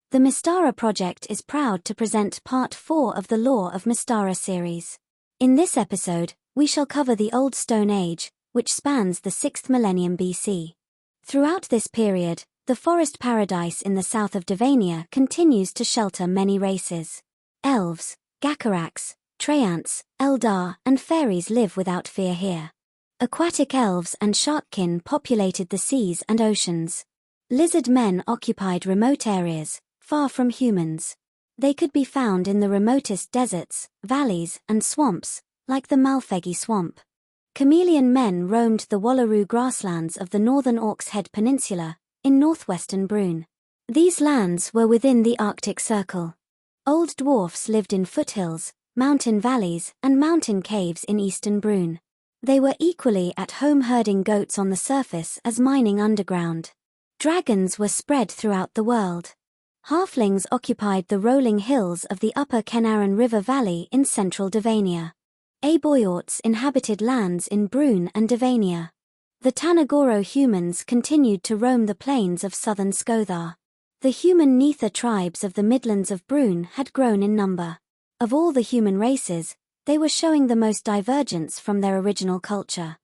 The Mystara project is proud to present Part 4 of the Lore of Mystara series. In this episode, we shall cover the Old Stone Age, which spans the 6th millennium BC. Throughout this period, the forest paradise in the south of Devania continues to shelter many races. Elves, Gakaraks, Treants, Eldar, and fairies live without fear here. Aquatic elves and sharkkin populated the seas and oceans. Lizard men occupied remote areas, far from humans. They could be found in the remotest deserts, valleys, and swamps, like the Malfegi swamp. Chameleon men roamed the Wallaroo grasslands of the northern Orcs Head Peninsula, in northwestern Brune. These lands were within the Arctic Circle. Old dwarfs lived in foothills, mountain valleys, and mountain caves in eastern Brune. They were equally at home herding goats on the surface as mining underground. Dragons were spread throughout the world. Halflings occupied the rolling hills of the upper Kenaran River Valley in central Devania. Aboyorts inhabited lands in Brune and Devania. The Tanagoro humans continued to roam the plains of southern Skothar. The human Neither tribes of the Midlands of Brune had grown in number. Of all the human races, they were showing the most divergence from their original culture.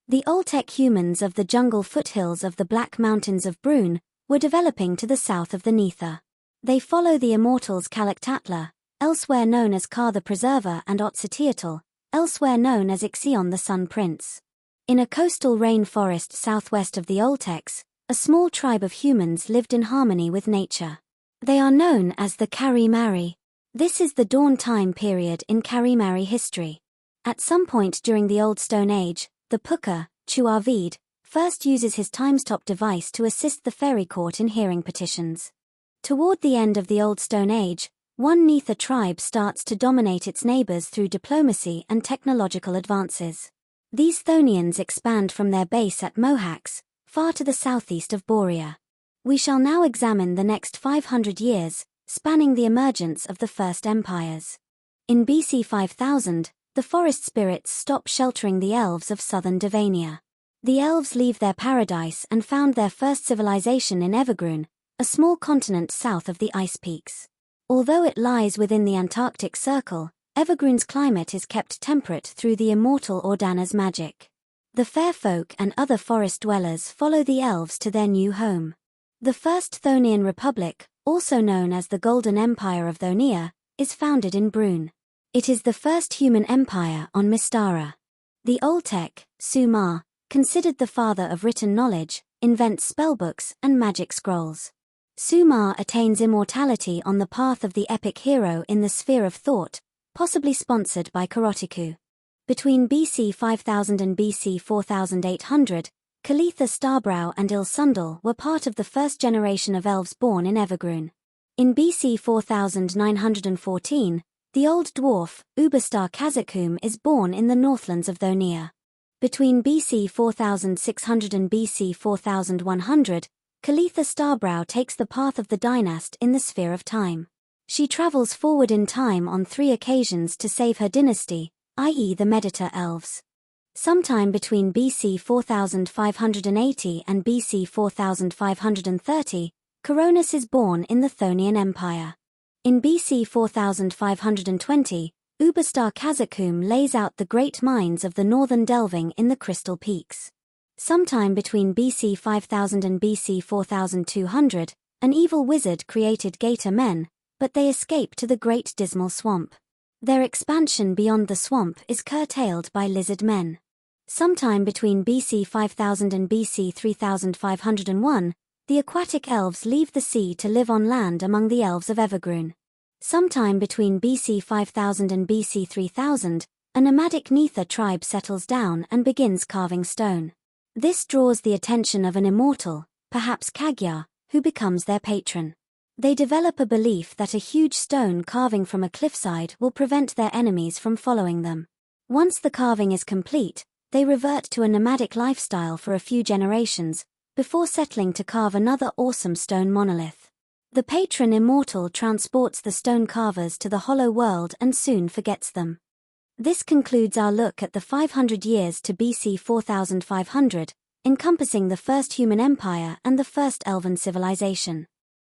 The Oltec humans of the jungle foothills of the Black Mountains of Brune were developing to the south of the Neither. They follow the immortals Kalaktatla, elsewhere known as Ka the Preserver, and Otsatiatl, elsewhere known as Ixion the Sun Prince. In a coastal rainforest southwest of the Oltecs, a small tribe of humans lived in harmony with nature. They are known as the Karimari. This is the dawn time period in Karimari history. At some point during the Old Stone Age, the Puka, Chuavid, first uses his timestop device to assist the fairy court in hearing petitions. Toward the end of the Old Stone Age, one Neither tribe starts to dominate its neighbors through diplomacy and technological advances. These Thonians expand from their base at Mohacs, far to the southeast of Borea. We shall now examine the next 500 years, spanning the emergence of the first empires. In BC 5000, the forest spirits stop sheltering the elves of southern Devania. The elves leave their paradise and found their first civilization in Evergrune, a small continent south of the ice peaks. Although it lies within the Antarctic Circle, Evergrune's climate is kept temperate through the immortal Ordana's magic. The fair folk and other forest dwellers follow the elves to their new home. The First Thonian Republic, also known as the Golden Empire of Thonia, is founded in Brune. It is the first human empire on Mystara. The Oltec, Sumar, considered the father of written knowledge, invents spellbooks and magic scrolls. Sumar attains immortality on the path of the epic hero in the sphere of thought, possibly sponsored by Karotiku. Between BC 5000 and BC 4800, Kalitha Starbrow and Ilsundal were part of the first generation of elves born in Evergrune. In BC 4914, the old dwarf, Ubastar Kazakum, is born in the northlands of Thonia. Between BC 4600 and BC 4100, Kalitha Starbrow takes the path of the dynast in the sphere of time. She travels forward in time on 3 occasions to save her dynasty, i.e. the Medita elves. Sometime between BC 4580 and BC 4530, Coronis is born in the Thonian Empire. In BC 4520, Ubastar Kazakum lays out the great mines of the northern delving in the Crystal Peaks. Sometime between BC 5000 and BC 4200, an evil wizard created Gator men, but they escape to the Great Dismal Swamp. Their expansion beyond the swamp is curtailed by lizard men. Sometime between BC 5000 and BC 3501, the aquatic elves leave the sea to live on land among the elves of Evergrune. Sometime between BC 5000 and BC 3000, a nomadic Neither tribe settles down and begins carving stone. This draws the attention of an immortal, perhaps Kagya, who becomes their patron. They develop a belief that a huge stone carving from a cliffside will prevent their enemies from following them. Once the carving is complete, they revert to a nomadic lifestyle for a few generations, before settling to carve another awesome stone monolith. The patron immortal transports the stone carvers to the hollow world and soon forgets them. This concludes our look at the 500 years to BC 4500, encompassing the first human empire and the first elven civilization.